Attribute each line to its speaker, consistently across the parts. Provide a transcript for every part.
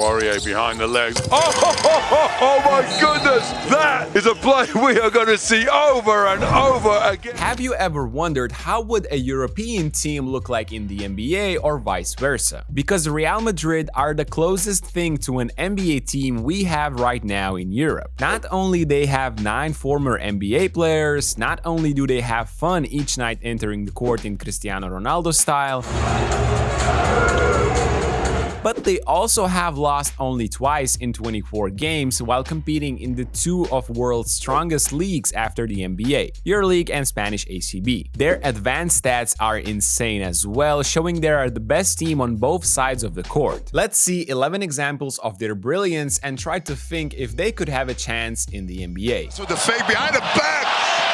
Speaker 1: Poirier behind the legs. Oh my goodness! That is a play we are going to see over and over again.
Speaker 2: Have you ever wondered how would a European team look like in the NBA or vice versa? Because Real Madrid are the closest thing to an NBA team we have right now in Europe. Not only they have 9 former NBA players, not only do they have fun each night entering the court in Cristiano Ronaldo style, but they also have lost only twice in 24 games while competing in the 2 of world's strongest leagues after the NBA, EuroLeague and Spanish ACB. Their advanced stats are insane as well, showing they are the best team on both sides of the court. Let's see 11 examples of their brilliance and try to think if they could have a chance in the NBA.
Speaker 1: So the fake behind the back,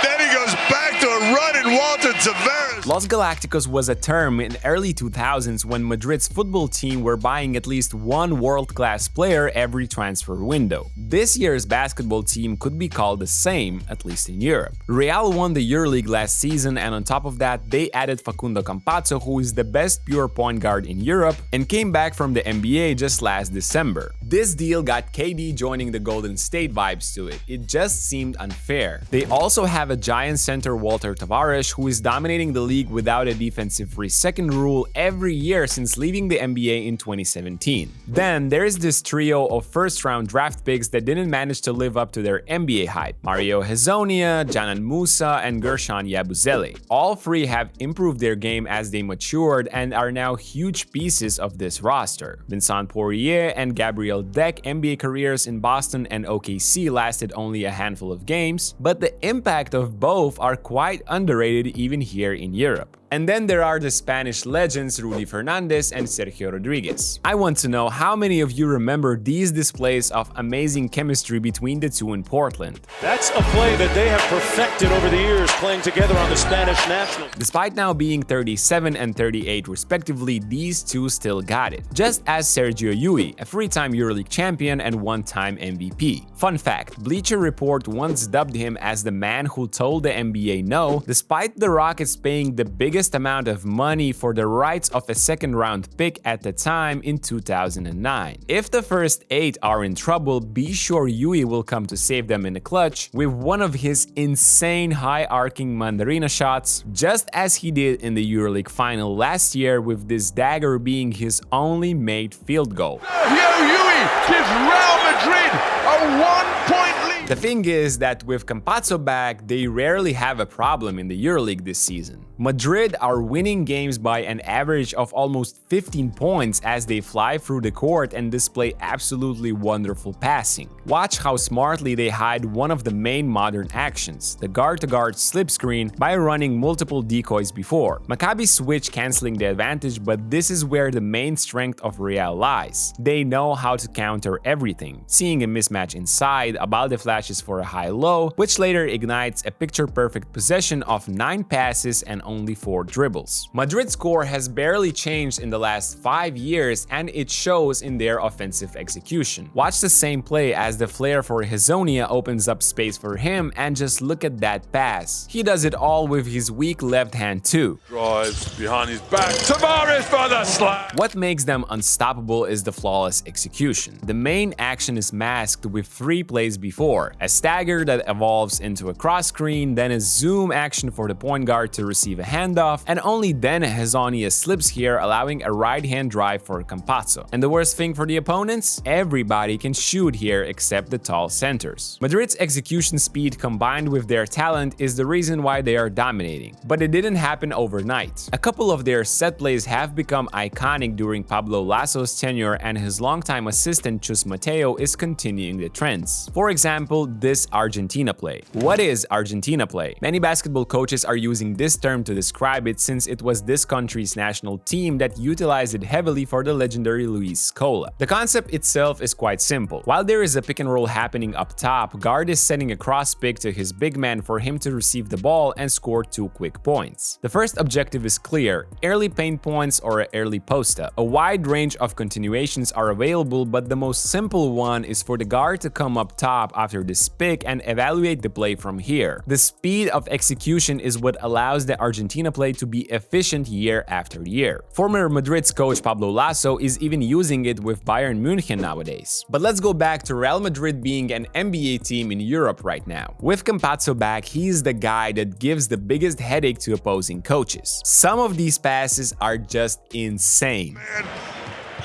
Speaker 1: then he goes back to a run and Walter Tavares.
Speaker 2: Los Galacticos was a term in early 2000s when Madrid's football team were buying at least one world-class player every transfer window. This year's basketball team could be called the same, at least in Europe. Real won the EuroLeague last season, and on top of that, they added Facundo Campazzo, who is the best pure point guard in Europe and came back from the NBA just last December. This deal got KD joining the Golden State vibes to it. It just seemed unfair. They also have a giant center, Walter Tavares, who is dominating the league without a defensive-free second rule every year since leaving the NBA in 2017. Then there's this trio of first-round draft picks that didn't manage to live up to their NBA hype: Mario Hezonja, Canan Musa, and Gershon Yabusele. All 3 have improved their game as they matured and are now huge pieces of this roster. Vincent Poirier and Gabriel Deck NBA careers in Boston and OKC lasted only a handful of games, but the impact of both are quite underrated even here in Europe. And then there are the Spanish legends Rudy Fernandez and Sergio Rodriguez. I want to know how many of you remember these displays of amazing chemistry between the two in Portland.
Speaker 3: That's a play that they have perfected over the years playing together on the Spanish national.
Speaker 2: Despite now being 37 and 38 respectively, these two still got it. Just as Sergio Llull, a 3-time EuroLeague champion and 1-time MVP. Fun fact, Bleacher Report once dubbed him as the man who told the NBA no, despite the Rockets paying the biggest amount of money for the rights of a second-round pick at the time in 2009. If the first 8 are in trouble, be sure Llull will come to save them in the clutch with one of his insane high-arcing mandarina shots, just as he did in the EuroLeague final last year, with this dagger being his only made field goal.
Speaker 1: Llull gives Real Madrid a 1-point lead.
Speaker 2: The thing is that with Campazzo back, they rarely have a problem in the EuroLeague this season. Madrid are winning games by an average of almost 15 points as they fly through the court and display absolutely wonderful passing. Watch how smartly they hide one of the main modern actions, the guard-to-guard slip screen, by running multiple decoys before. Maccabi switch cancelling the advantage, but this is where the main strength of Real lies. They know how to counter everything. Seeing a mismatch inside, Abal flashes for a high-low, which later ignites a picture-perfect possession of 9 passes and only 4 dribbles. Madrid's score has barely changed in the last 5 years, and it shows in their offensive execution. Watch the same play as the flare for Hezonja opens up space for him, and just look at that pass. He does it all with his weak left hand too.
Speaker 1: Drives behind his back, Tavares for the slam!
Speaker 2: What makes them unstoppable is the flawless execution. The main action is masked with 3 plays before: a stagger that evolves into a cross screen, then a zoom action for the point guard to receive a handoff, and only then Hezonja slips here, allowing a right-hand drive for Campazzo. And the worst thing for the opponents? Everybody can shoot here except the tall centers. Madrid's execution speed combined with their talent is the reason why they are dominating. But it didn't happen overnight. A couple of their set plays have become iconic during Pablo Lasso's tenure, and his longtime assistant Chus Mateo is continuing the trends. For example, this Argentina play. What is Argentina play? Many basketball coaches are using this term to describe it, since it was this country's national team that utilized it heavily for the legendary Luis Scola. The concept itself is quite simple. While there is a pick and roll happening up top, guard is sending a cross pick to his big man for him to receive the ball and score 2 quick points. The first objective is clear: early paint points or an early post-up. A wide range of continuations are available, but the most simple one is for the guard to come up top after this pick and evaluate the play from here. The speed of execution is what allows the Argentina play to be efficient year after year. Former Madrid's coach Pablo Lasso is even using it with Bayern München nowadays. But let's go back to Real Madrid being an NBA team in Europe right now. With Campazzo back, he's the guy that gives the biggest headache to opposing coaches. Some of these passes are just insane.
Speaker 1: Man,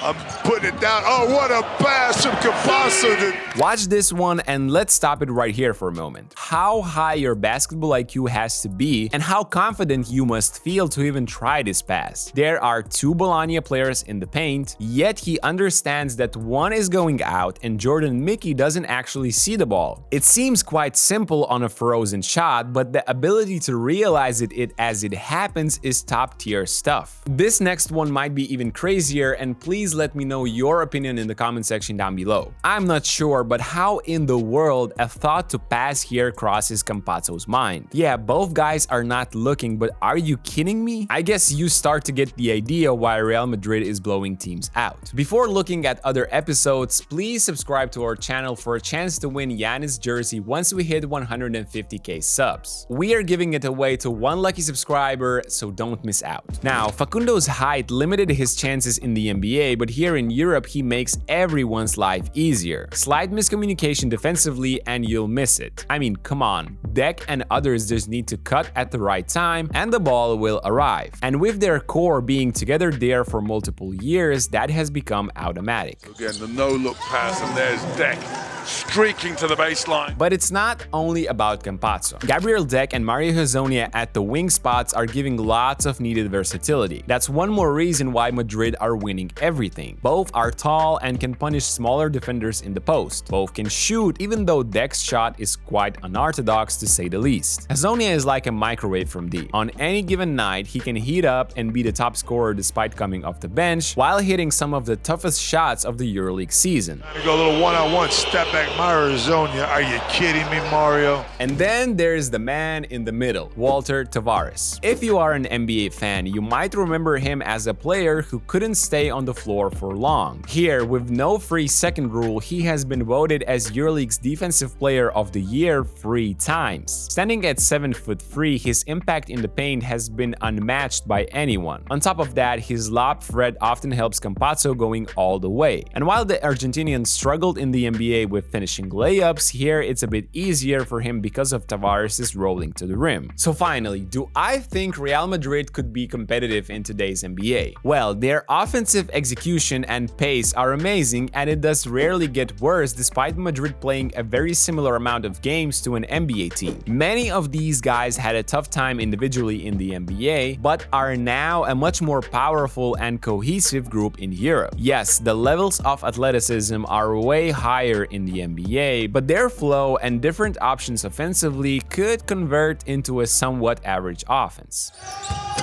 Speaker 1: I'm putting it down. Oh, what a pass from Campazzo.
Speaker 2: Watch this one and let's stop it right here for a moment. How high your basketball IQ has to be and how confident you must feel to even try this pass. There are two Bologna players in the paint, yet he understands that one is going out and Jordan Mickey doesn't actually see the ball. It seems quite simple on a frozen shot, but the ability to realize it as it happens is top tier stuff. This next one might be even crazier, and please let me know your opinion in the comment section down below. I'm not sure, but how in the world a thought to pass here crosses Campazzo's mind? Yeah, both guys are not looking, but are you kidding me? I guess you start to get the idea why Real Madrid is blowing teams out. Before looking at other episodes, please subscribe to our channel for a chance to win Giannis jersey once we hit 150k subs. We are giving it away to one lucky subscriber, so don't miss out. Now, Facundo's height limited his chances in the NBA, but here in Europe he makes everyone's life easier. Slight miscommunication defensively and you'll miss it. I mean, come on. Deck and others just need to cut at the right time and the ball will arrive. And with their core being together there for multiple years, that has become automatic.
Speaker 1: Again, the no-look pass, and there's Deck streaking to the baseline.
Speaker 2: But it's not only about Campazzo. Gabriel Deck and Mario Hezonja at the wing spots are giving lots of needed versatility. That's one more reason why Madrid are winning everything. Both are tall and can punish smaller defenders in the post. Both can shoot, even though Deck's shot is quite unorthodox to say the least. Hezonja is like a microwave from deep. On any given night, he can heat up and be the top scorer despite coming off the bench, while hitting some of the toughest shots of the EuroLeague season.
Speaker 1: Trying to go a little one-on-one step back, Mario Hezonja. Are you kidding me, Mario?
Speaker 2: And then there's the man in the middle, Walter Tavares. If you are an NBA fan, you might remember him as a player who couldn't stay on the floor for long. Here, with no free second rule, he has been voted as EuroLeague's Defensive Player of the Year 3 times. Standing at 7'3", his impact in the paint has been unmatched by anyone. On top of that, his lob threat often helps Campazzo going all the way. And while the Argentinian struggled in the NBA with finishing layups, here it's a bit easier for him because of Tavares' rolling to the rim. So finally, do I think Real Madrid could be competitive in today's NBA? Well, their offensive execution and pace are amazing, and it does rarely get worse despite Madrid playing a very similar amount of games to an NBA team. Many of these guys had a tough time individually in the NBA, but are now a much more powerful and cohesive group in Europe. Yes, the levels of athleticism are way higher in the NBA, but their flow and different options offensively could convert into a somewhat average offense.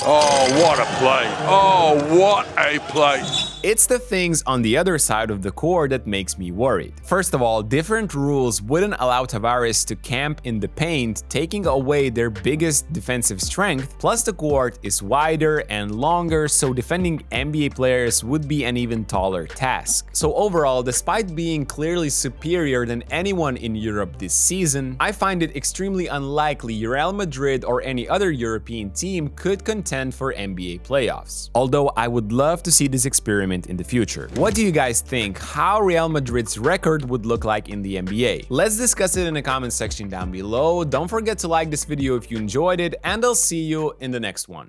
Speaker 1: Oh, what a play. Oh, what a play.
Speaker 2: It's the things on the other side of the court that makes me worried. First of all, different rules wouldn't allow Tavares to camp in the paint, taking away their biggest defensive strength, plus the court is wider and longer, so defending NBA players would be an even taller task. So overall, despite being clearly superior than anyone in Europe this season, I find it extremely unlikely Real Madrid or any other European team could contend for NBA playoffs. Although I would love to see this experiment in the future. What do you guys think? How Real Madrid's record would look like in the NBA? Let's discuss it in the comment section down below. Don't forget to like this video if you enjoyed it, and I'll see you in the next one.